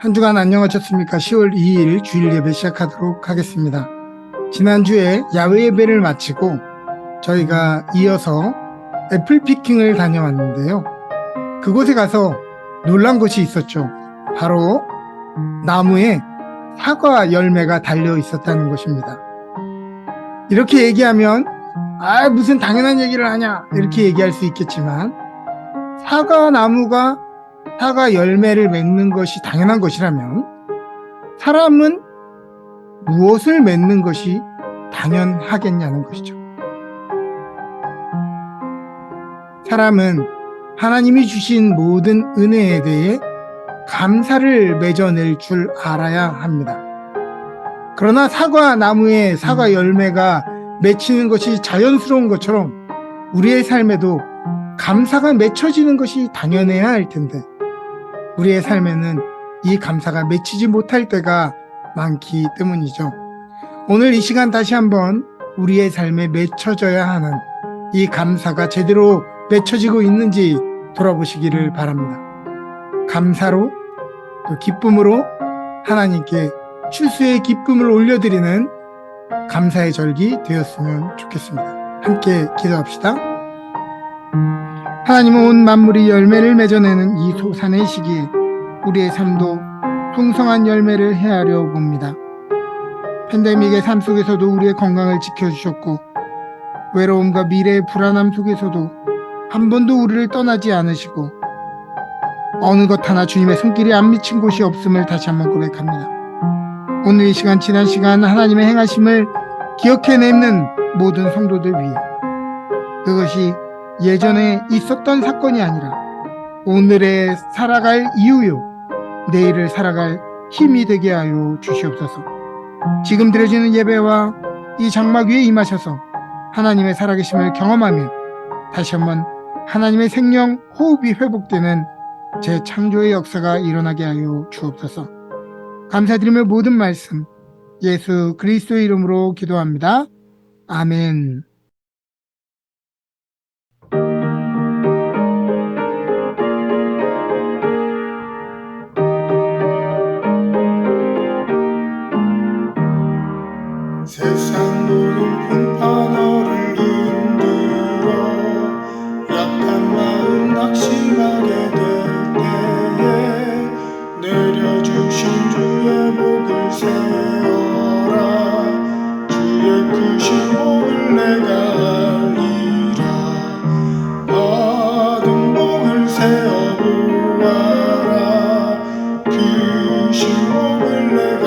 한 주간 안녕하셨습니까? 10월 2일 주일 예배 시작하도록 하겠습니다. 지난주에 야외 예배를 마치고 저희가 이어서 애플 피킹을 다녀왔는데요. 그곳에 가서 놀란 것이 있었죠. 바로 나무에 사과 열매가 달려 있었다는 것입니다. 이렇게 얘기하면 무슨 당연한 얘기를 하냐 이렇게 얘기할 수 있겠지만, 사과 나무가 사과 열매를 맺는 것이 당연한 것이라면 사람은 무엇을 맺는 것이 당연하겠냐는 것이죠. 사람은 하나님이 주신 모든 은혜에 대해 감사를 맺어낼 줄 알아야 합니다. 그러나 사과 나무에 사과 열매가 맺히는 것이 자연스러운 것처럼 우리의 삶에도 감사가 맺혀지는 것이 당연해야 할 텐데, 우리의 삶에는 이 감사가 맺히지 못할 때가 많기 때문이죠. 오늘 이 시간 다시 한번 우리의 삶에 맺혀져야 하는 이 감사가 제대로 맺혀지고 있는지 돌아보시기를 바랍니다. 감사로 또 기쁨으로 하나님께 추수의 기쁨을 올려드리는 감사의 절기 되었으면 좋겠습니다. 함께 기도합시다. 하나님은 온 만물이 열매를 맺어내는 이 소산의 시기에 우리의 삶도 풍성한 열매를 헤아려 봅니다. 팬데믹의 삶 속에서도 우리의 건강을 지켜주셨고, 외로움과 미래의 불안함 속에서도 한 번도 우리를 떠나지 않으시고, 어느 것 하나 주님의 손길이 안 미친 곳이 없음을 다시 한번 고백합니다. 오늘 이 시간, 지난 시간 하나님의 행하심을 기억해내는 모든 성도들 위해, 그것이 예전에 있었던 사건이 아니라 오늘에 살아갈 이유요, 내일을 살아갈 힘이 되게 하여 주시옵소서. 지금 드려지는 예배와 이 장막 위에 임하셔서 하나님의 살아계심을 경험하며 다시 한번 하나님의 생명 호흡이 회복되는 재창조의 역사가 일어나게 하여 주옵소서. 감사드리며 모든 말씀 예수 그리스도의 이름으로 기도합니다. 아멘. 세상 모든 풍파너를 흔들어 약한 마음 낙심하게 될 때에 내려주신 주의 복을 세어라. 주의 크신 복을 내가 알리라. 받은 복을 세어 보아라. 크신 복을 내가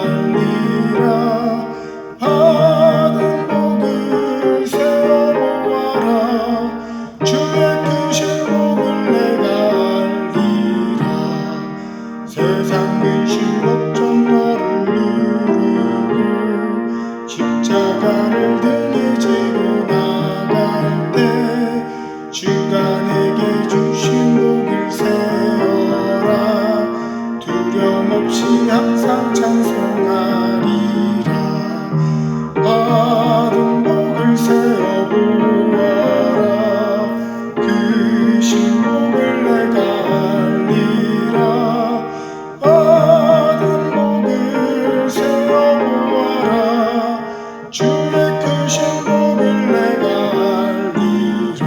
알리라. 받은 복을 세어 보아라. 주의 크신 복을 내가 알리라. 세상 근심 걱정 너를 누르고 십자가를 등에 지고 나갈 때 주가 내게 주신 복을 세어라. 두려움 없이 항상 찬송하리라. 받은 복을 세어 보아라. 크신 복을 내가 알리라. 받은 복을 세어 보아라. 주의 크신 복을 내가 알리라.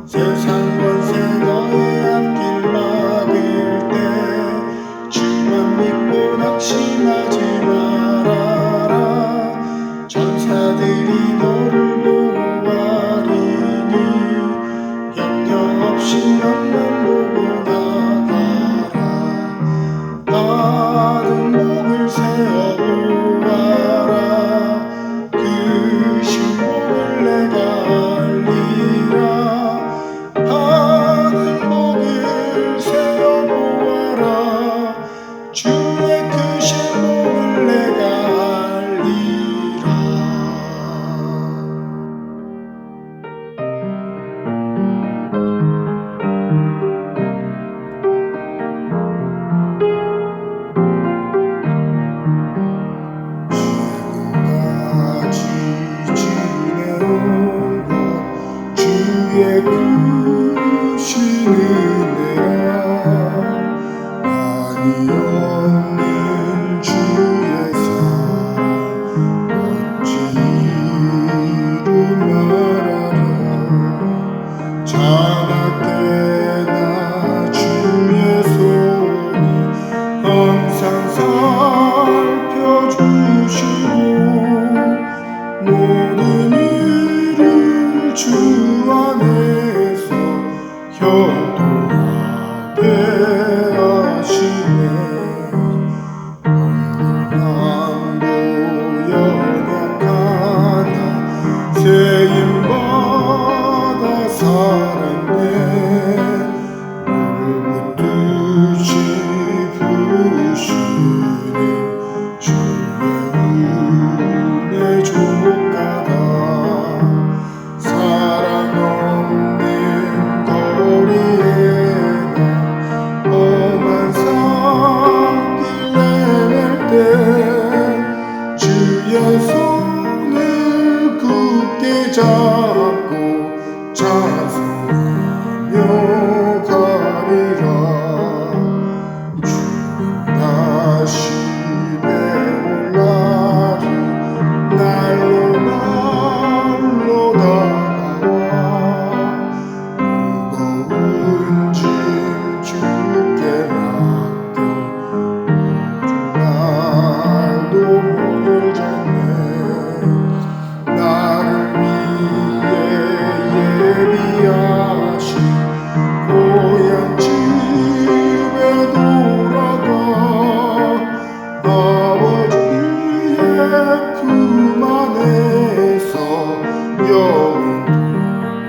세상 권세 너의 앞길 막을 때 주만 믿고 낙심하지 말아라. 전사들이 너를 보호하리니 염려 없이 너만 보고 나가라. 받은 복을 세어 보아라. 크신 복을 내가 알리라. 받은 복을 세어 보아라. 주의 크신 복을 내가 알리라. 지금까지 지내온 것 주의 크신 은혜라. 많이 없는 주의 사랑 어찌 이루말하랴. 자나깨나 주의 손이 항상 살펴주시고 모든 일을 주 안에서 형통하게 하시네. 강함도 연약하나 세임받아 살았네. 물 붙듯이 부으시는 주의 은혜 족하다. 사랑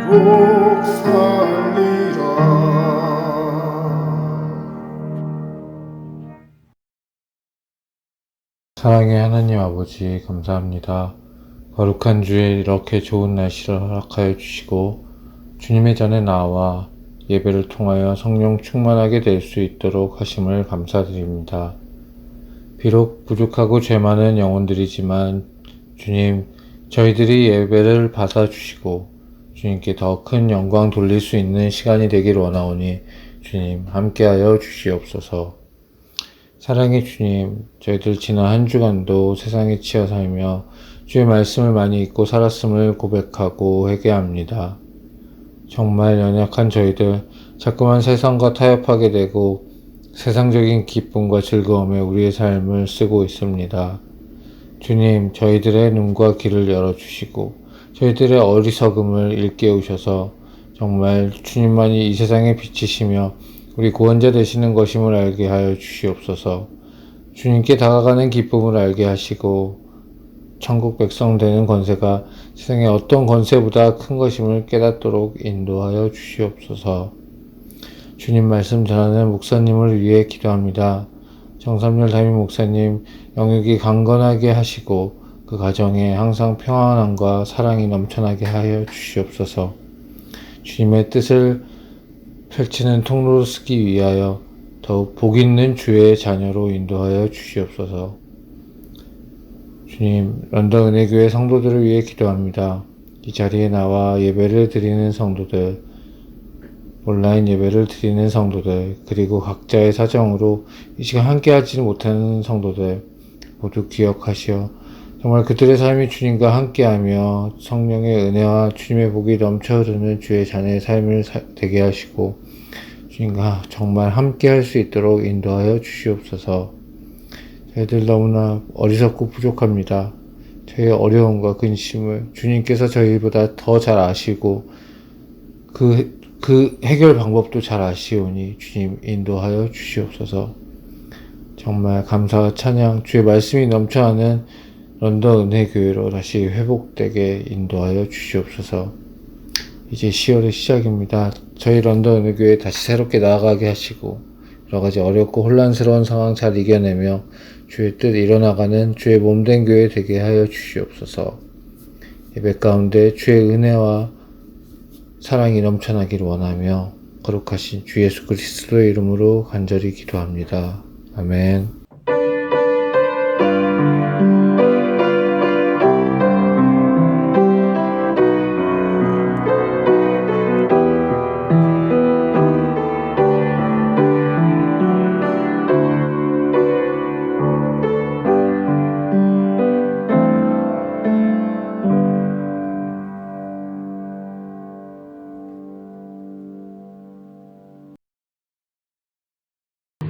복 살리라. 사랑의 하나님 아버지 감사합니다. 거룩한 주에 이렇게 좋은 날씨를 허락하여 주시고 주님의 전에 나와 예배를 통하여 성령 충만하게 될 수 있도록 하심을 감사드립니다. 비록 부족하고 죄 많은 영혼들이지만 주님, 저희들이 예배를 받아주시고 주님께 더 큰 영광 돌릴 수 있는 시간이 되길 원하오니 주님 함께하여 주시옵소서. 사랑의 주님, 저희들 지난 한 주간도 세상에 치여 살며 주의 말씀을 많이 읽고 살았음을 고백하고 회개합니다. 정말 연약한 저희들, 자꾸만 세상과 타협하게 되고 세상적인 기쁨과 즐거움에 우리의 삶을 쓰고 있습니다. 주님, 저희들의 눈과 귀를 열어주시고 저희들의 어리석음을 일깨우셔서 정말 주님만이 이 세상의 빛이시며 우리 구원자 되시는 것임을 알게 하여 주시옵소서. 주님께 다가가는 기쁨을 알게 하시고 천국 백성 되는 권세가 세상의 어떤 권세보다 큰 것임을 깨닫도록 인도하여 주시옵소서. 주님 말씀 전하는 목사님을 위해 기도합니다. 정삼열 담임 목사님 영육이 강건하게 하시고 그 가정에 항상 평안함과 사랑이 넘쳐나게 하여 주시옵소서. 주님의 뜻을 펼치는 통로로 쓰기 위하여 더욱 복 있는 주의 자녀로 인도하여 주시옵소서. 주님, 런던 은혜교회 성도들을 위해 기도합니다. 이 자리에 나와 예배를 드리는 성도들, 온라인 예배를 드리는 성도들, 그리고 각자의 사정으로 이 시간 함께하지 못하는 성도들 모두 기억하시어 정말 그들의 삶이 주님과 함께하며 성령의 은혜와 주님의 복이 넘쳐 흐르는 주의 자녀의 삶을 되게 하시고 주님과 정말 함께할 수 있도록 인도하여 주시옵소서. 저희들 너무나 어리석고 부족합니다. 저희의 어려움과 근심을 주님께서 저희보다 더 잘 아시고 그 해결 방법도 잘 아시오니 주님 인도하여 주시옵소서. 정말 감사와 찬양, 주의 말씀이 넘쳐나는 런던 은혜교회로 다시 회복되게 인도하여 주시옵소서. 이제 10월의 시작입니다. 저희 런던 은혜교회 다시 새롭게 나아가게 하시고 여러가지 어렵고 혼란스러운 상황 잘 이겨내며 주의 뜻 이뤄나가는 주의 몸된 교회 되게 하여 주시옵소서. 예배 가운데 주의 은혜와 사랑이 넘쳐나기를 원하며 거룩하신 주 예수 그리스도의 이름으로 간절히 기도합니다. 아멘.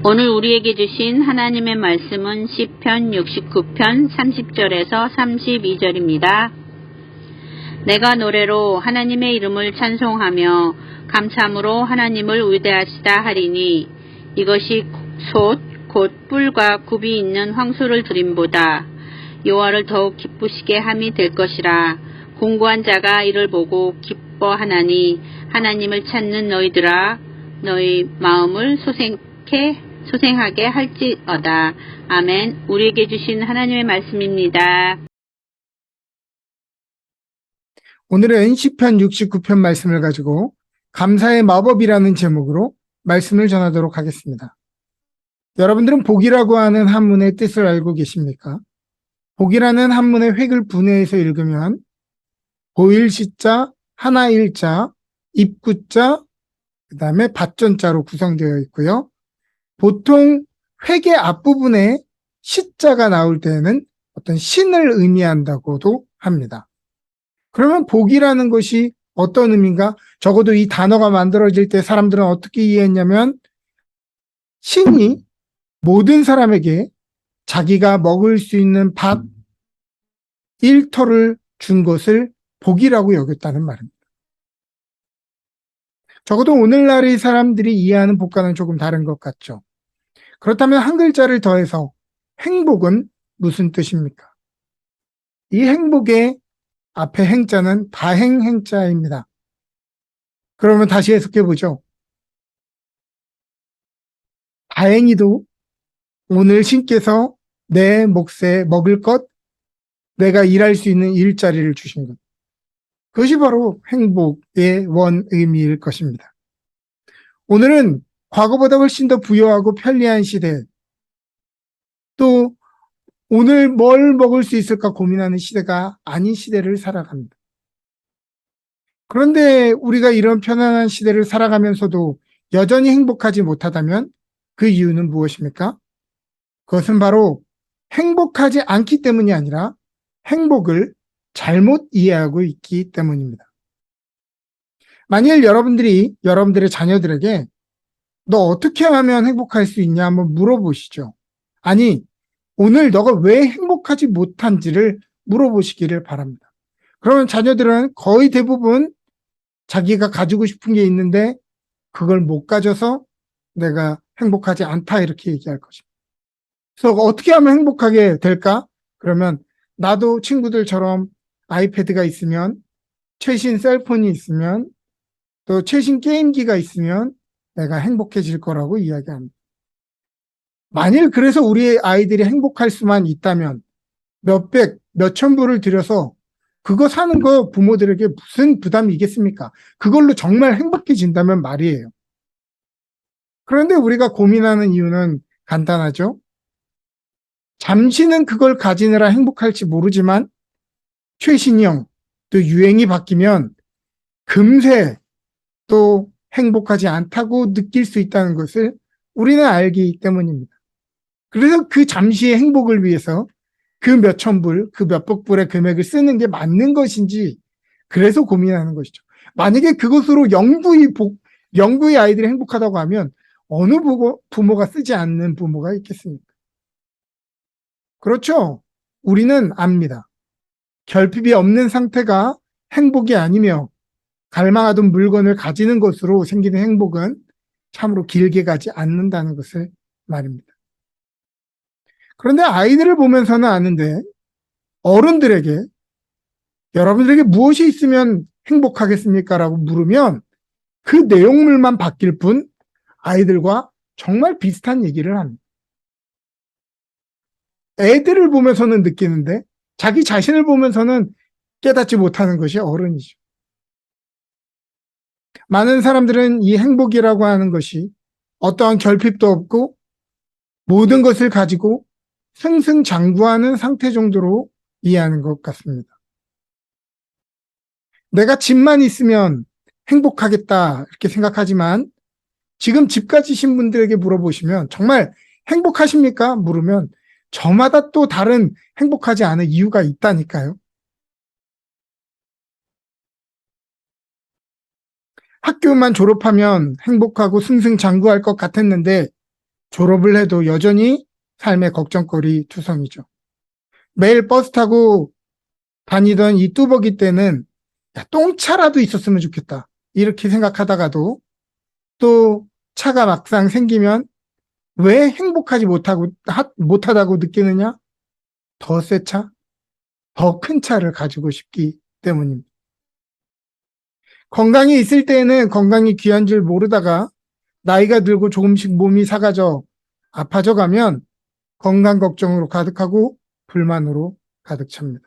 오늘 우리에게 주신 하나님의 말씀은 시편 69편 30절에서 32절입니다. 내가 노래로 하나님의 이름을 찬송하며 감사함으로 하나님을 위대하시다 하리니 이것이 곧 뿔과 굽이 있는 황소를 드림보다 여호와를 더욱 기쁘시게 함이 될 것이라. 공고한 자가 이를 보고 기뻐하나니 하나님을 찾는 너희들아 너희 마음을 소생하게 할지어다. 아멘. 우리에게 주신 하나님의 말씀입니다. 오늘은 시편 69편 말씀을 가지고 감사의 마법이라는 제목으로 말씀을 전하도록 하겠습니다. 여러분들은 복이라고 하는 한문의 뜻을 알고 계십니까? 복이라는 한문의 획을 분해해서 읽으면 보일 시자, 하나 일자, 입구자, 그 다음에 밭전자로 구성되어 있고요. 보통 획의 앞부분에 시자가 나올 때에는 어떤 신을 의미한다고도 합니다. 그러면 복이라는 것이 어떤 의미인가? 적어도 이 단어가 만들어질 때 사람들은 어떻게 이해했냐면 신이 모든 사람에게 자기가 먹을 수 있는 밭, 일터를 준 것을 복이라고 여겼다는 말입니다. 적어도 오늘날의 사람들이 이해하는 복과는 조금 다른 것 같죠. 그렇다면 한 글자를 더해서 행복은 무슨 뜻입니까? 이 행복의 앞에 행자는 다행 행자입니다. 그러면 다시 해석해 보죠. 다행히도 오늘 신께서 내 몫에 먹을 것, 내가 일할 수 있는 일자리를 주신 것. 그것이 바로 행복의 원의미일 것입니다. 오늘은 과거보다 훨씬 더 부유하고 편리한 시대, 또 오늘 뭘 먹을 수 있을까 고민하는 시대가 아닌 시대를 살아갑니다. 그런데 우리가 이런 편안한 시대를 살아가면서도 여전히 행복하지 못하다면 그 이유는 무엇입니까? 그것은 바로 행복하지 않기 때문이 아니라 행복을 잘못 이해하고 있기 때문입니다. 만일 여러분들이 여러분들의 자녀들에게 너 어떻게 하면 행복할 수 있냐 한번 물어보시죠. 아니, 오늘 너가 왜 행복하지 못한지를 물어보시기를 바랍니다. 그러면 자녀들은 거의 대부분 자기가 가지고 싶은 게 있는데 그걸 못 가져서 내가 행복하지 않다 이렇게 얘기할 것입니다. 그래서 어떻게 하면 행복하게 될까? 그러면 나도 친구들처럼 아이패드가 있으면, 최신 셀폰이 있으면, 또 최신 게임기가 있으면 내가 행복해질 거라고 이야기합니다. 만일 그래서 우리 아이들이 행복할 수만 있다면 몇백, 몇천 불을 들여서 그거 사는 거 부모들에게 무슨 부담이 있겠습니까? 그걸로 정말 행복해진다면 말이에요. 그런데 우리가 고민하는 이유는 간단하죠. 잠시는 그걸 가지느라 행복할지 모르지만 최신형, 또 유행이 바뀌면 금세 또 행복하지 않다고 느낄 수 있다는 것을 우리는 알기 때문입니다. 그래서 그 잠시의 행복을 위해서 그 몇천 불, 그 몇백 불의 금액을 쓰는 게 맞는 것인지 그래서 고민하는 것이죠. 만약에 그것으로 영구히 아이들이 행복하다고 하면 어느 부모가 쓰지 않는 부모가 있겠습니까? 그렇죠? 우리는 압니다. 결핍이 없는 상태가 행복이 아니며 갈망하던 물건을 가지는 것으로 생기는 행복은 참으로 길게 가지 않는다는 것을 말입니다. 그런데 아이들을 보면서는 아는데 어른들에게 여러분들에게 무엇이 있으면 행복하겠습니까? 라고 물으면 그 내용물만 바뀔 뿐 아이들과 정말 비슷한 얘기를 합니다. 애들을 보면서는 느끼는데 자기 자신을 보면서는 깨닫지 못하는 것이 어른이죠. 많은 사람들은 이 행복이라고 하는 것이 어떠한 결핍도 없고 모든 것을 가지고 승승장구하는 상태 정도로 이해하는 것 같습니다. 내가 집만 있으면 행복하겠다 이렇게 생각하지만 지금 집 가지신 분들에게 물어보시면 정말 행복하십니까? 물으면 저마다 또 다른 행복하지 않은 이유가 있다니까요. 학교만 졸업하면 행복하고 승승장구할 것 같았는데 졸업을 해도 여전히 삶의 걱정거리 투성이죠. 매일 버스 타고 다니던 이 뚜벅이 때는 야, 똥차라도 있었으면 좋겠다 이렇게 생각하다가도 또 차가 막상 생기면 왜 행복하지 못하다고 느끼느냐? 더 새 차, 더 큰 차를 가지고 싶기 때문입니다. 건강이 있을 때에는 건강이 귀한 줄 모르다가 나이가 들고 조금씩 몸이 사가져 아파져 가면 건강 걱정으로 가득하고 불만으로 가득 찹니다.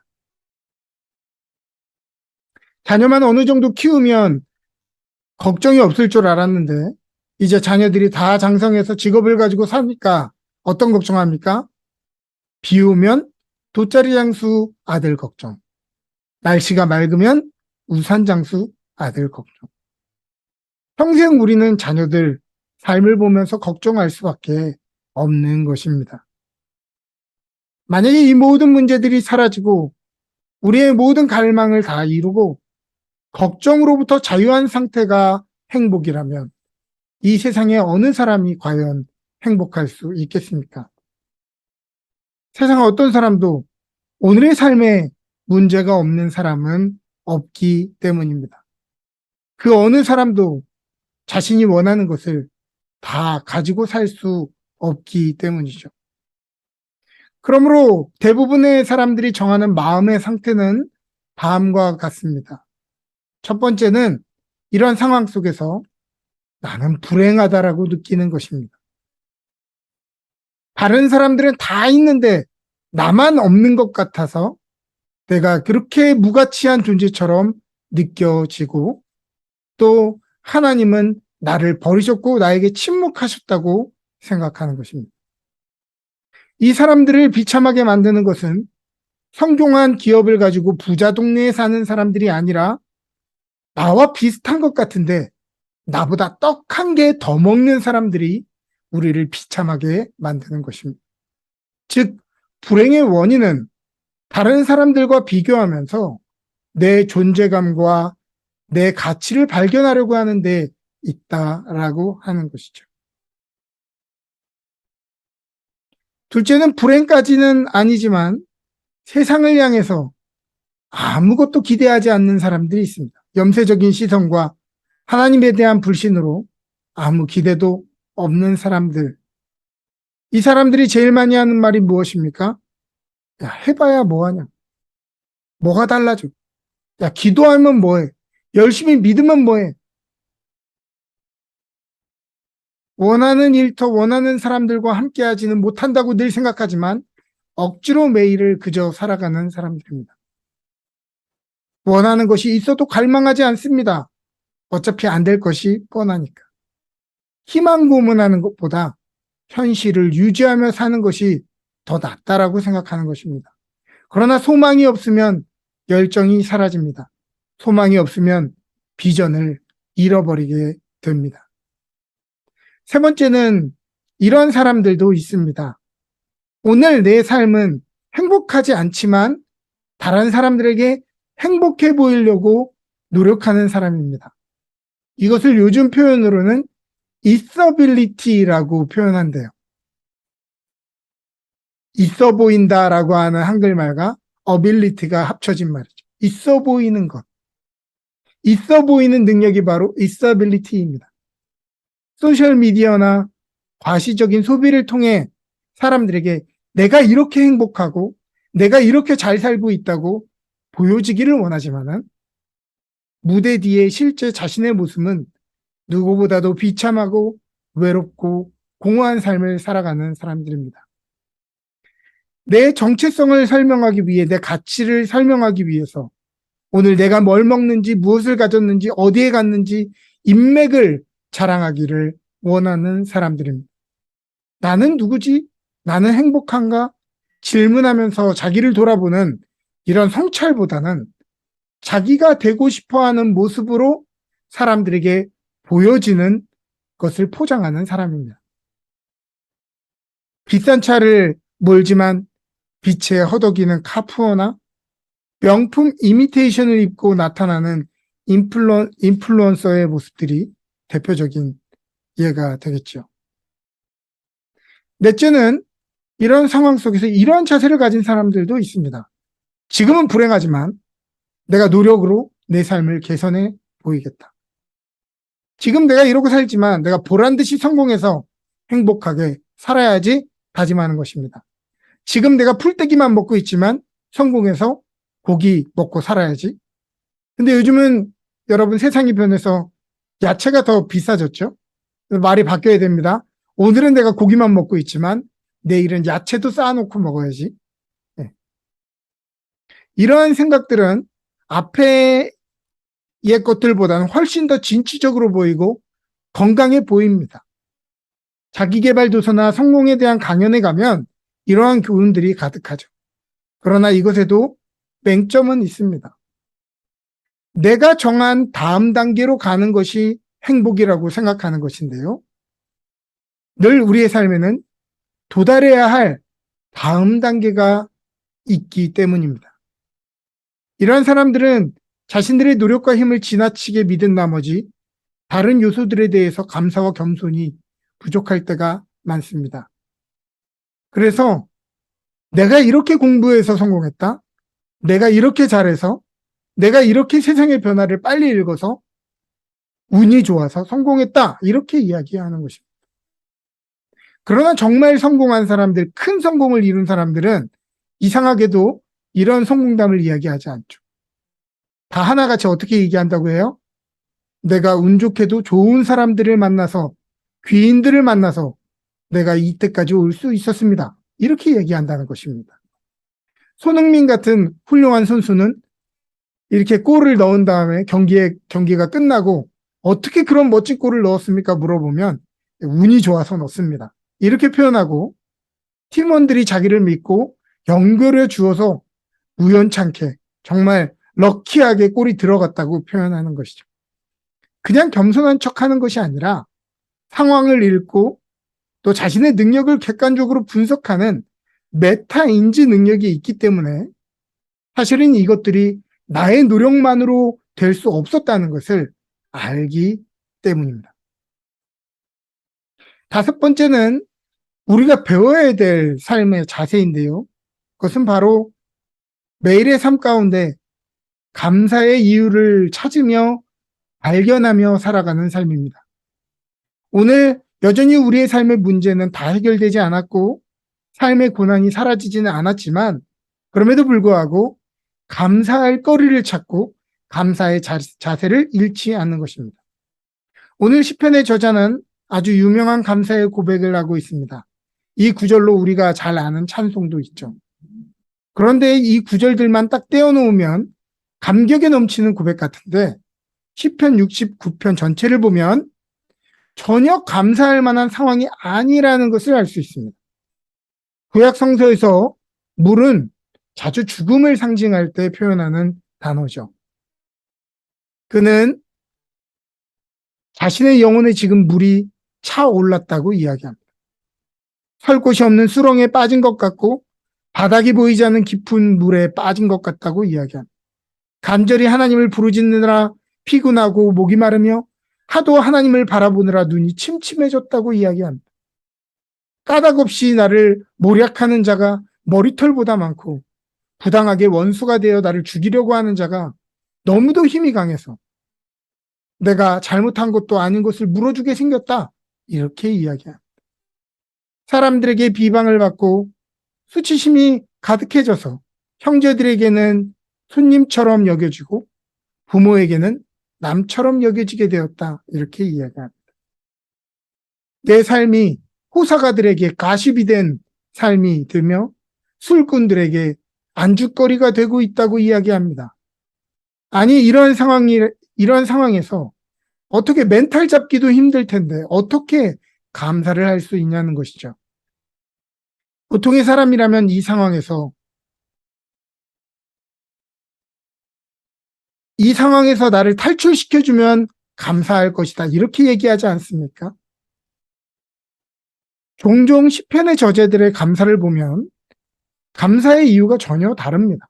자녀만 어느 정도 키우면 걱정이 없을 줄 알았는데 이제 자녀들이 다 장성해서 직업을 가지고 사니까 어떤 걱정합니까? 비 오면 돗자리 장수 아들 걱정, 날씨가 맑으면 우산 장수 아들 걱정. 평생 우리는 자녀들 삶을 보면서 걱정할 수밖에 없는 것입니다. 만약에 이 모든 문제들이 사라지고 우리의 모든 갈망을 다 이루고 걱정으로부터 자유한 상태가 행복이라면 이 세상에 어느 사람이 과연 행복할 수 있겠습니까? 세상 어떤 사람도 오늘의 삶에 문제가 없는 사람은 없기 때문입니다. 그 어느 사람도 자신이 원하는 것을 다 가지고 살 수 없기 때문이죠. 그러므로 대부분의 사람들이 정하는 마음의 상태는 다음과 같습니다. 첫 번째는 이런 상황 속에서 나는 불행하다라고 느끼는 것입니다. 다른 사람들은 다 있는데 나만 없는 것 같아서 내가 그렇게 무가치한 존재처럼 느껴지고, 또 하나님은 나를 버리셨고 나에게 침묵하셨다고 생각하는 것입니다. 이 사람들을 비참하게 만드는 것은 성공한 기업을 가지고 부자 동네에 사는 사람들이 아니라 나와 비슷한 것 같은데 나보다 떡 한 개 더 먹는 사람들이 우리를 비참하게 만드는 것입니다. 즉, 불행의 원인은 다른 사람들과 비교하면서 내 존재감과 내 가치를 발견하려고 하는 데 있다라고 하는 것이죠. 둘째는 불행까지는 아니지만 세상을 향해서 아무것도 기대하지 않는 사람들이 있습니다. 염세적인 시선과 하나님에 대한 불신으로 아무 기대도 없는 사람들. 이 사람들이 제일 많이 하는 말이 무엇입니까? 야, 해봐야 뭐하냐? 뭐가 달라져? 야, 기도하면 뭐해? 열심히 믿으면 뭐해? 원하는 일터 원하는 사람들과 함께하지는 못한다고 늘 생각하지만 억지로 매일을 그저 살아가는 사람들입니다. 원하는 것이 있어도 갈망하지 않습니다. 어차피 안 될 것이 뻔하니까. 희망 고문하는 것보다 현실을 유지하며 사는 것이 더 낫다라고 생각하는 것입니다. 그러나 소망이 없으면 열정이 사라집니다. 소망이 없으면 비전을 잃어버리게 됩니다. 세 번째는 이런 사람들도 있습니다. 오늘 내 삶은 행복하지 않지만 다른 사람들에게 행복해 보이려고 노력하는 사람입니다. 이것을 요즘 표현으로는 있어빌리티라고 표현한대요. 있어 보인다라고 하는 한글말과 어빌리티가 합쳐진 말이죠. 있어 보이는 것. 있어 보이는 능력이 바로 있어빌리티입니다. 소셜미디어나 과시적인 소비를 통해 사람들에게 내가 이렇게 행복하고 내가 이렇게 잘 살고 있다고 보여지기를 원하지만은 무대 뒤에 실제 자신의 모습은 누구보다도 비참하고 외롭고 공허한 삶을 살아가는 사람들입니다. 내 정체성을 설명하기 위해, 내 가치를 설명하기 위해서 오늘 내가 뭘 먹는지, 무엇을 가졌는지, 어디에 갔는지 인맥을 자랑하기를 원하는 사람들입니다. 나는 누구지? 나는 행복한가? 질문하면서 자기를 돌아보는 이런 성찰보다는 자기가 되고 싶어하는 모습으로 사람들에게 보여지는 것을 포장하는 사람입니다. 비싼 차를 몰지만 빛에 허덕이는 카푸어나 명품 이미테이션을 입고 나타나는 인플루언서의 모습들이 대표적인 예가 되겠죠. 넷째는 이런 상황 속에서 이러한 자세를 가진 사람들도 있습니다. 지금은 불행하지만 내가 노력으로 내 삶을 개선해 보이겠다. 지금 내가 이러고 살지만 내가 보란듯이 성공해서 행복하게 살아야지 다짐하는 것입니다. 지금 내가 풀떼기만 먹고 있지만 성공해서 고기 먹고 살아야지. 근데 요즘은 여러분 세상이 변해서 야채가 더 비싸졌죠? 말이 바뀌어야 됩니다. 오늘은 내가 고기만 먹고 있지만 내일은 야채도 쌓아놓고 먹어야지. 네. 이러한 생각들은 앞에의 것들보다는 훨씬 더 진취적으로 보이고 건강해 보입니다. 자기계발 도서나 성공에 대한 강연에 가면 이러한 교훈들이 가득하죠. 그러나 이것에도 맹점은 있습니다. 내가 정한 다음 단계로 가는 것이 행복이라고 생각하는 것인데요. 늘 우리의 삶에는 도달해야 할 다음 단계가 있기 때문입니다. 이러한 사람들은 자신들의 노력과 힘을 지나치게 믿은 나머지 다른 요소들에 대해서 감사와 겸손이 부족할 때가 많습니다. 그래서 내가 이렇게 공부해서 성공했다. 내가 이렇게 잘해서, 내가 이렇게 세상의 변화를 빨리 읽어서 운이 좋아서 성공했다. 이렇게 이야기하는 것입니다. 그러나 정말 성공한 사람들, 큰 성공을 이룬 사람들은 이상하게도 이런 성공담을 이야기하지 않죠. 다 하나같이 어떻게 얘기한다고 해요? 내가 운 좋게도 좋은 사람들을 만나서 귀인들을 만나서 내가 이때까지 올 수 있었습니다. 이렇게 얘기한다는 것입니다. 손흥민 같은 훌륭한 선수는 이렇게 골을 넣은 다음에 경기가 끝나고 어떻게 그런 멋진 골을 넣었습니까? 물어보면 운이 좋아서 넣습니다. 이렇게 표현하고 팀원들이 자기를 믿고 연결해 주어서 우연찮게 정말 럭키하게 골이 들어갔다고 표현하는 것이죠. 그냥 겸손한 척하는 것이 아니라 상황을 읽고 또 자신의 능력을 객관적으로 분석하는 메타 인지 능력이 있기 때문에 사실은 이것들이 나의 노력만으로 될 수 없었다는 것을 알기 때문입니다. 다섯 번째는 우리가 배워야 될 삶의 자세인데요. 그것은 바로 매일의 삶 가운데 감사의 이유를 찾으며 발견하며 살아가는 삶입니다. 오늘 여전히 우리의 삶의 문제는 다 해결되지 않았고 삶의 고난이 사라지지는 않았지만 그럼에도 불구하고 감사할 거리를 찾고 감사의 자세를 잃지 않는 것입니다. 오늘 시편의 저자는 아주 유명한 감사의 고백을 하고 있습니다. 이 구절로 우리가 잘 아는 찬송도 있죠. 그런데 이 구절들만 딱 떼어놓으면 감격에 넘치는 고백 같은데 시편 69편 전체를 보면 전혀 감사할 만한 상황이 아니라는 것을 알 수 있습니다. 구약 성서에서 물은 자주 죽음을 상징할 때 표현하는 단어죠. 그는 자신의 영혼에 지금 물이 차올랐다고 이야기합니다. 설 곳이 없는 수렁에 빠진 것 같고 바닥이 보이지 않는 깊은 물에 빠진 것 같다고 이야기합니다. 간절히 하나님을 부르짖느라 피곤하고 목이 마르며 하도 하나님을 바라보느라 눈이 침침해졌다고 이야기합니다. 까닭 없이 나를 모략하는 자가 머리털보다 많고 부당하게 원수가 되어 나를 죽이려고 하는 자가 너무도 힘이 강해서 내가 잘못한 것도 아닌 것을 물어주게 생겼다. 이렇게 이야기합니다. 사람들에게 비방을 받고 수치심이 가득해져서 형제들에게는 손님처럼 여겨지고 부모에게는 남처럼 여겨지게 되었다. 이렇게 이야기합니다. 내 삶이 호사가들에게 가십이 된 삶이 되며 술꾼들에게 안주거리가 되고 있다고 이야기합니다. 아니 이런 상황에서 어떻게 멘탈 잡기도 힘들 텐데 어떻게 감사를 할 수 있냐는 것이죠. 보통의 사람이라면 이 상황에서 나를 탈출시켜주면 감사할 것이다. 이렇게 얘기하지 않습니까? 종종 시편의 저자들의 감사를 보면 감사의 이유가 전혀 다릅니다.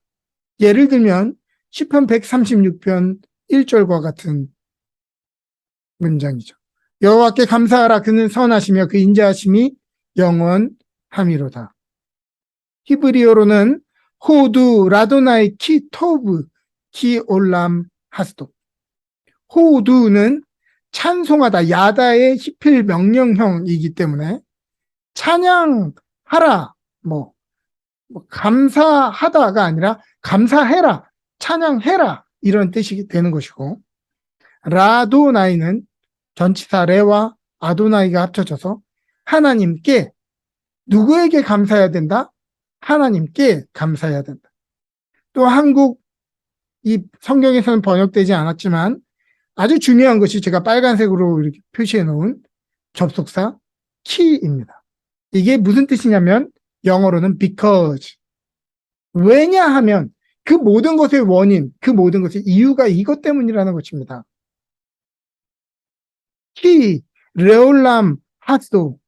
예를 들면 시편 136편 1절과 같은 문장이죠. 여호와께 감사하라. 그는 선하시며 그 인자하심이 영원함이로다. 히브리어로는 호두 라도나이 키 토브 키 올람 하스도. 호두는 찬송하다, 야다의 히필 명령형이기 때문에 찬양하라, 감사하다가 아니라 감사해라, 찬양해라 이런 뜻이 되는 것이고, 라도나이는 전치사 레와 아도나이가 합쳐져서 하나님께, 누구에게 감사해야 된다? 하나님께 감사해야 된다. 또 한국 이 성경에서는 번역되지 않았지만 아주 중요한 것이 제가 빨간색으로 이렇게 표시해 놓은 접속사 key입니다. 이게 무슨 뜻이냐면 영어로는 because. 왜냐하면 그 모든 것의 원인, 그 모든 것의 이유가 이것 때문이라는 것입니다. 키, 레올람, 하스도.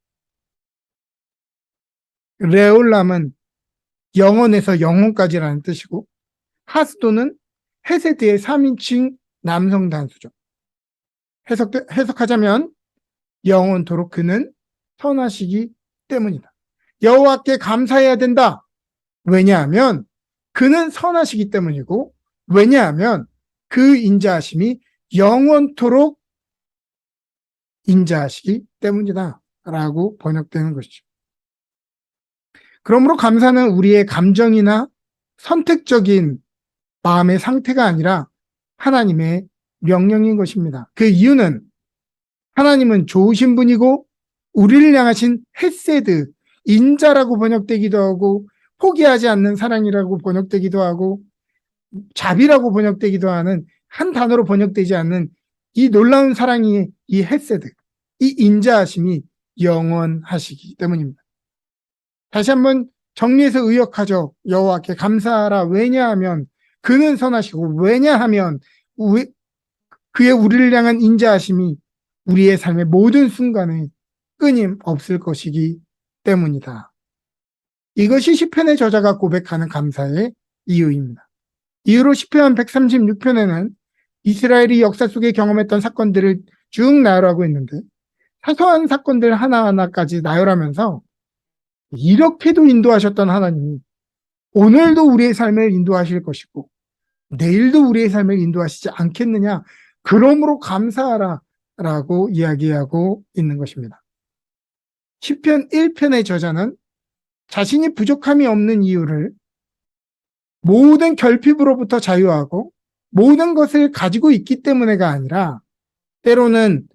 레올람은 영원에서 영혼까지라는 뜻이고, 하스도는 헤세드의 3인칭 남성 단수죠. 해석하자면 영원토록 그는 선하시기 때문이다. 여호와께 감사해야 된다. 왜냐하면 그는 선하시기 때문이고, 왜냐하면 그 인자하심이 영원토록 인자하시기 때문이다 라고 번역되는 것이죠. 그러므로 감사는 우리의 감정이나 선택적인 마음의 상태가 아니라 하나님의 명령인 것입니다. 그 이유는 하나님은 좋으신 분이고 우리를 향하신 헤세드, 인자라고 번역되기도 하고 포기하지 않는 사랑이라고 번역되기도 하고 자비라고 번역되기도 하는 한 단어로 번역되지 않는 이 놀라운 사랑이 이 헤세드, 이 인자하심이 영원하시기 때문입니다. 다시 한번 정리해서 의역하죠. 여호와께 감사하라. 왜냐하면 그는 선하시고 왜냐하면 그의 우리를 향한 인자하심이 우리의 삶의 모든 순간에 끊임없을 것이기 때문이다. 이것이 시편의 저자가 고백하는 감사의 이유입니다. 이후로 시편 136편에는 이스라엘이 역사 속에 경험했던 사건들을 쭉 나열하고 있는데 사소한 사건들 하나하나까지 나열하면서 이렇게도 인도하셨던 하나님이 오늘도 우리의 삶을 인도하실 것이고 내일도 우리의 삶을 인도하시지 않겠느냐. 그러므로 감사하라 라고 이야기하고 있는 것입니다. 시편 1편의 저자는 자신이 부족함이 없는 이유를 모든 결핍으로부터 자유하고 모든 것을 가지고 있기 때문에가 아니라 때로는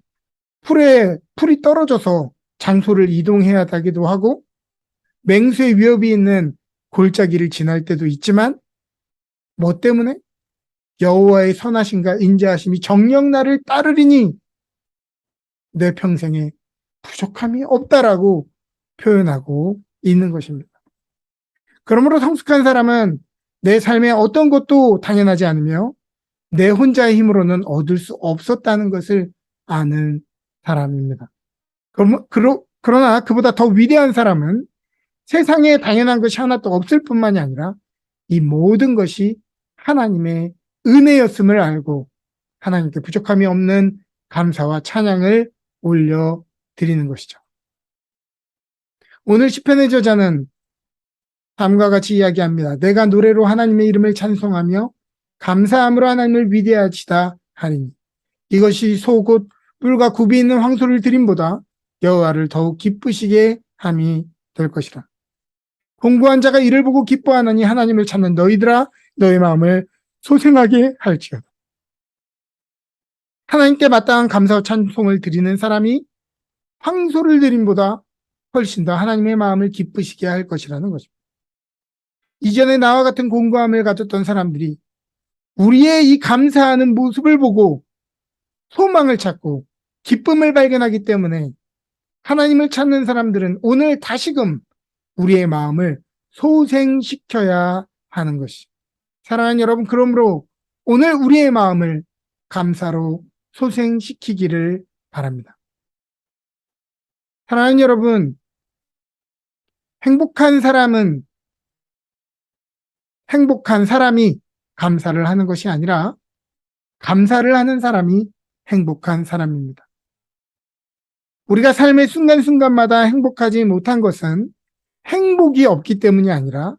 풀이 떨어져서 장소를 이동해야 하기도 하고 맹수의 위협이 있는 골짜기를 지날 때도 있지만 뭐 때문에? 여호와의 선하심과 인자하심이 정녕 나를 따르리니 내 평생에 부족함이 없다라고 표현하고 있는 것입니다. 그러므로 성숙한 사람은 내 삶에 어떤 것도 당연하지 않으며 내 혼자의 힘으로는 얻을 수 없었다는 것을 아는 사람입니다. 그러나 그보다 더 위대한 사람은 세상에 당연한 것이 하나도 없을 뿐만이 아니라 이 모든 것이 하나님의 은혜였음을 알고 하나님께 부족함이 없는 감사와 찬양을 올려드리는 것이죠. 오늘 시편의 저자는 다음과 같이 이야기합니다. 내가 노래로 하나님의 이름을 찬송하며 감사함으로 하나님을 위대하시다 하리니 이것이 소 곧 뿔과 굽이 있는 황소를 드림보다 여호와를 더욱 기쁘시게 함이 될 것이라. 공부한 자가 이를 보고 기뻐하나니 하나님을 찾는 너희들아 너희 마음을 소생하게 할지어다. 하나님께 마땅한 감사와 찬송을 드리는 사람이 황소를 드림보다 훨씬 더 하나님의 마음을 기쁘시게 할 것이라는 것입니다. 이전에 나와 같은 공고함을 가졌던 사람들이 우리의 이 감사하는 모습을 보고 소망을 찾고 기쁨을 발견하기 때문에 하나님을 찾는 사람들은 오늘 다시금 우리의 마음을 소생시켜야 하는 것이. 사랑하는 여러분, 그러므로 오늘 우리의 마음을 감사로 소생시키기를 바랍니다. 사랑하는 여러분, 행복한 사람이 감사를 하는 것이 아니라 감사를 하는 사람이 행복한 사람입니다. 우리가 삶의 순간순간마다 행복하지 못한 것은 행복이 없기 때문이 아니라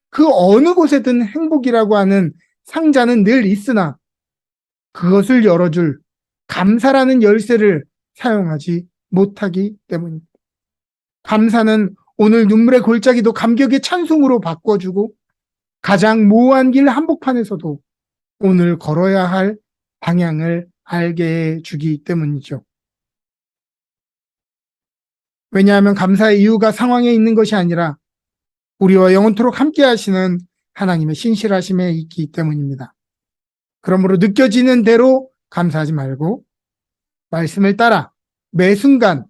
그 어느 곳에든 행복이라고 하는 상자는 늘 있으나 그것을 열어줄 감사라는 열쇠를 사용하지 못하기 때문입니다. 감사는 오늘 눈물의 골짜기도 감격의 찬송으로 바꿔주고 가장 모호한 길 한복판에서도 오늘 걸어야 할 방향을 알게 해주기 때문이죠. 왜냐하면 감사의 이유가 상황에 있는 것이 아니라 우리와 영원토록 함께 하시는 하나님의 신실하심에 있기 때문입니다. 그러므로 느껴지는 대로 감사하지 말고 말씀을 따라 매 순간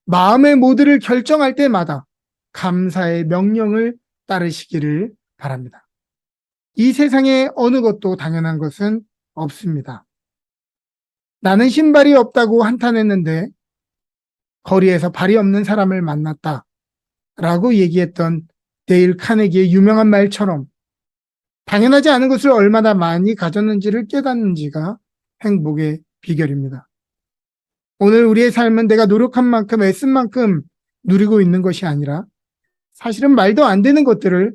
마음의 모두를 결정할 때마다 감사의 명령을 따르시기를 바랍니다. 이 세상에 어느 것도 당연한 것은 없습니다. 나는 신발이 없다고 한탄했는데 거리에서 발이 없는 사람을 만났다 라고 얘기했던 데일 카네기의 유명한 말처럼 당연하지 않은 것을 얼마나 많이 가졌는지를 깨닫는지가 행복의 비결입니다. 오늘 우리의 삶은 내가 노력한 만큼 애쓴 만큼 누리고 있는 것이 아니라 사실은 말도 안 되는 것들을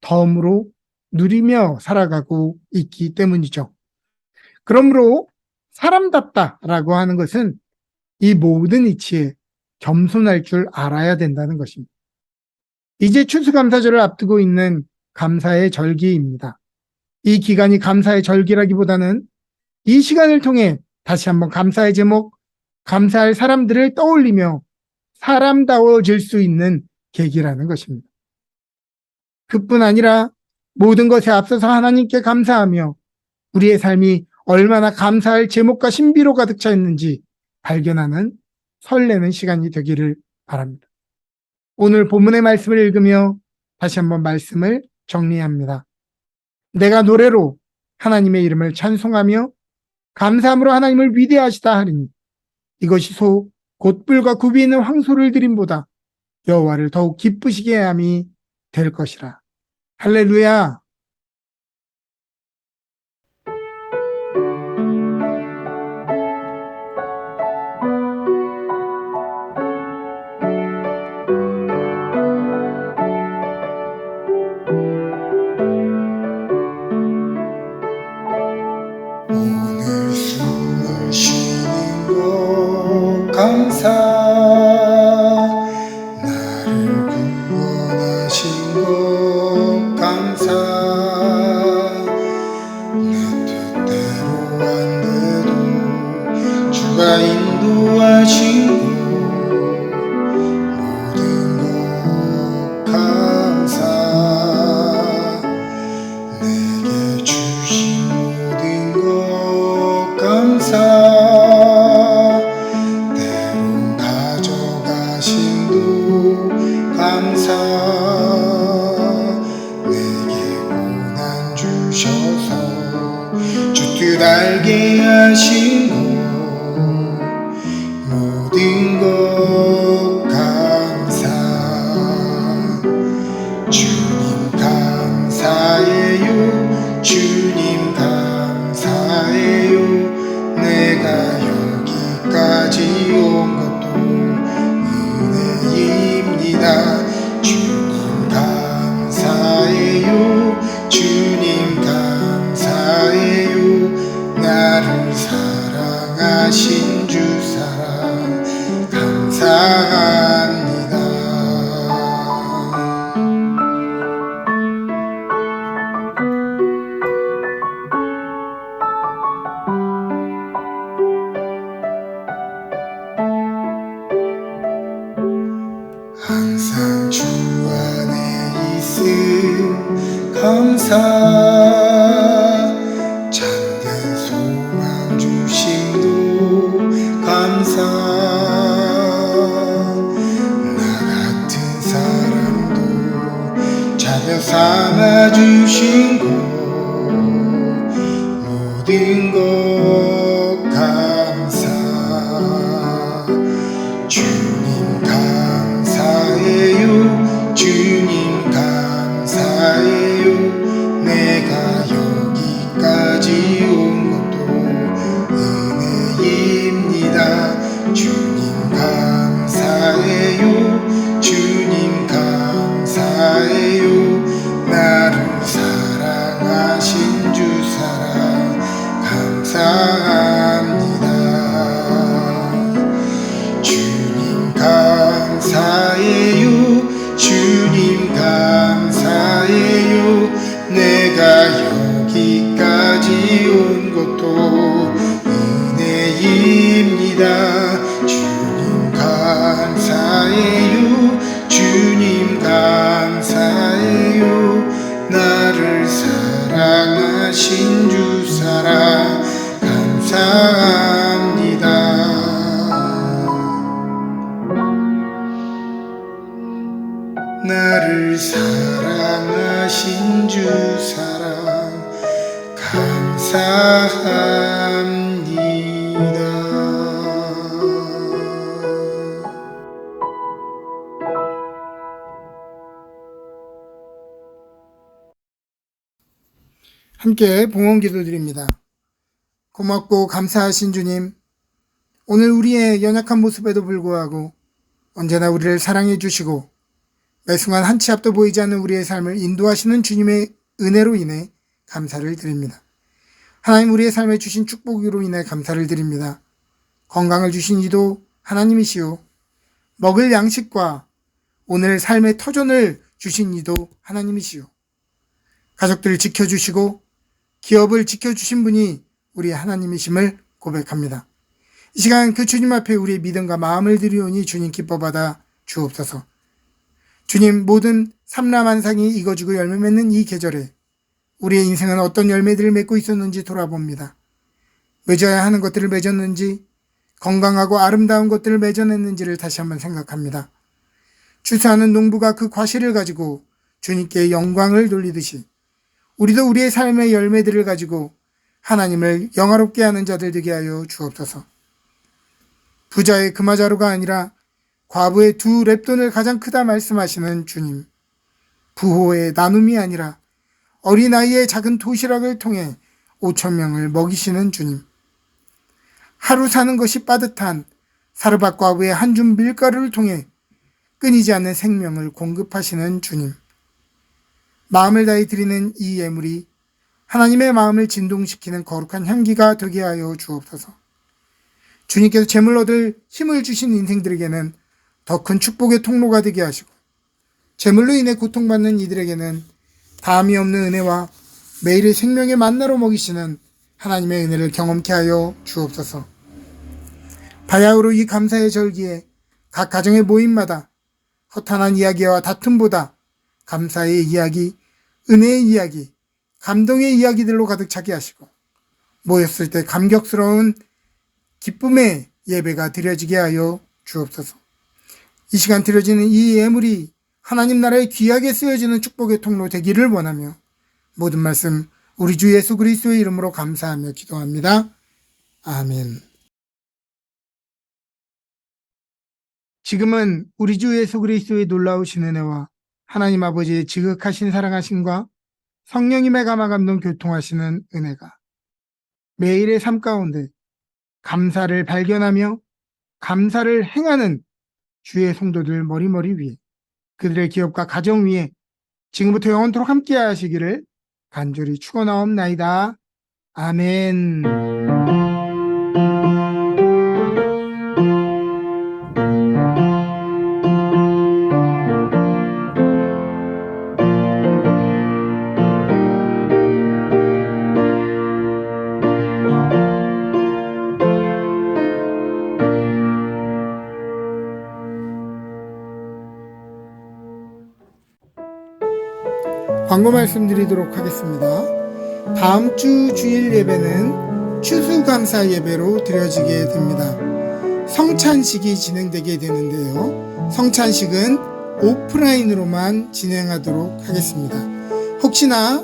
덤으로 누리며 살아가고 있기 때문이죠. 그러므로 사람답다라고 하는 것은 이 모든 이치에 겸손할 줄 알아야 된다는 것입니다. 이제 추수감사절을 앞두고 있는 감사의 절기입니다. 이 기간이 감사의 절기라기보다는 이 시간을 통해 다시 한번 감사의 제목, 감사할 사람들을 떠올리며 사람다워질 수 있는 계기라는 것입니다. 그뿐 아니라 모든 것에 앞서서 하나님께 감사하며 우리의 삶이 얼마나 감사할 제목과 신비로 가득 차 있는지 발견하는 설레는 시간이 되기를 바랍니다. 오늘 본문의 말씀을 읽으며 다시 한번 말씀을 정리합니다. 내가 노래로 하나님의 이름을 찬송하며 감사함으로 하나님을 위대하시다 하리니 이것이 소 곧불과 굽이 있는 황소를 드림보다 여호와를 더욱 기쁘시게 함이 될 것이라. 할렐루야. 오늘 숨을 쉬는 것 감사 나를 구원하신 것 감사 내 뜻대로 안 돼도 주가 인도하신 모든 것 감사 내게 주신 모든 것 감사 때론 가져가심도 감사 내게 고난 주셔서 주 뜻 알게 하신 것 모든 것 감사 주님 감사해요 주님 감사해요 내가 여기까지 온 것도 은혜입니다 주님 감사해요 주님 감사해요 나를 사랑하신 주 사랑 감사합니다. 항상 주 안에 있음 감사 잠든 소망 주심도 감사 나 같은 사람도 자녀 삼아 주신 것 모든 것 감사 주님 감사해요 주님 감사해요 내가 여기까지 온 것도 은혜입니다 주님 감사해요 주님 감사해요 나를 사랑하신 주 사랑 감사합니다 주님 감사해요 주님 감사해요 내가 여기까지 온 것도 은혜입니다 주님 감사해요 주님 감사해요 나를 사랑하신 주 사랑 감사합니다 나를 사랑하신 주 사랑 감사합니다. 함께 봉헌 기도드립니다. 고맙고 감사하신 주님, 오늘 우리의 연약한 모습에도 불구하고 언제나 우리를 사랑해 주시고 매 순간 한 치 앞도 보이지 않는 우리의 삶을 인도하시는 주님의 은혜로 인해 감사를 드립니다. 하나님, 우리의 삶에 주신 축복으로 인해 감사를 드립니다. 건강을 주신 이도 하나님이시오. 먹을 양식과 오늘 삶의 터전을 주신 이도 하나님이시오. 가족들을 지켜주시고 기업을 지켜주신 분이 우리 하나님이심을 고백합니다. 이 시간 그 주님 앞에 우리의 믿음과 마음을 드리오니 주님 기뻐 받아 주옵소서. 주님, 모든 삼라만상이 익어지고 열매 맺는 이 계절에 우리의 인생은 어떤 열매들을 맺고 있었는지 돌아봅니다. 맺어야 하는 것들을 맺었는지, 건강하고 아름다운 것들을 맺어냈는지를 다시 한번 생각합니다. 추수하는 농부가 그 과실을 가지고 주님께 영광을 돌리듯이 우리도 우리의 삶의 열매들을 가지고 하나님을 영화롭게 하는 자들 되게 하여 주옵소서. 부자의 금화자루가 아니라 과부의 두 렙돈을 가장 크다 말씀하시는 주님. 부호의 나눔이 아니라 어린아이의 작은 도시락을 통해 5,000명을 먹이시는 주님. 하루 사는 것이 빠듯한 사르밧 과부의 한 줌 밀가루를 통해 끊이지 않는 생명을 공급하시는 주님. 마음을 다해 드리는 이 예물이 하나님의 마음을 진동시키는 거룩한 향기가 되게 하여 주옵소서. 주님께서 재물 얻을 힘을 주신 인생들에게는 더 큰 축복의 통로가 되게 하시고, 재물로 인해 고통받는 이들에게는 다함이 없는 은혜와 매일의 생명의 만나로 먹이시는 하나님의 은혜를 경험케 하여 주옵소서. 바야흐로 이 감사의 절기에 각 가정의 모임마다 허탄한 이야기와 다툼보다 감사의 이야기, 은혜의 이야기, 감동의 이야기들로 가득 차게 하시고, 모였을 때 감격스러운 기쁨의 예배가 드려지게 하여 주옵소서. 이 시간 드려지는 이 예물이 하나님 나라에 귀하게 쓰여지는 축복의 통로 되기를 원하며 모든 말씀 우리 주 예수 그리스도의 이름으로 감사하며 기도합니다. 아멘. 지금은 우리 주 예수 그리스도의 놀라우신 은혜와 하나님 아버지의 지극하신 사랑하심과 성령님의 감화 감동 교통하시는 은혜가 매일의 삶 가운데 감사를 발견하며 감사를 행하는 주의 성도들 머리머리 위에, 그들의 기업과 가정 위에 지금부터 영원토록 함께 하시기를 간절히 축원하옵나이다. 아멘. 광고 말씀드리도록 하겠습니다. 다음 주 주일 예배는 추수감사 예배로 드려지게 됩니다. 성찬식이 진행되게 되는데요. 성찬식은 오프라인으로만 진행하도록 하겠습니다. 혹시나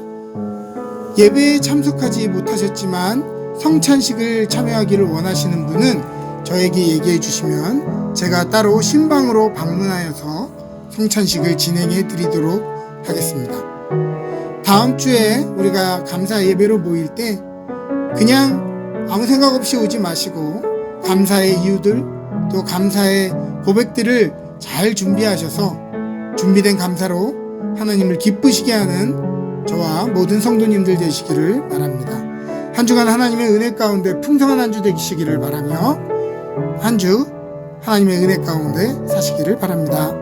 예배에 참석하지 못하셨지만 성찬식을 참여하기를 원하시는 분은 저에게 얘기해 주시면 제가 따로 신방으로 방문하여서 성찬식을 진행해 드리도록 하겠습니다. 다음 주에 우리가 감사 예배로 모일 때 그냥 아무 생각 없이 오지 마시고 감사의 이유들 또 감사의 고백들을 잘 준비하셔서 준비된 감사로 하나님을 기쁘시게 하는 저와 모든 성도님들 되시기를 바랍니다. 한 주간 하나님의 은혜 가운데 풍성한 한 주 되시기를 바라며 한 주 하나님의 은혜 가운데 사시기를 바랍니다.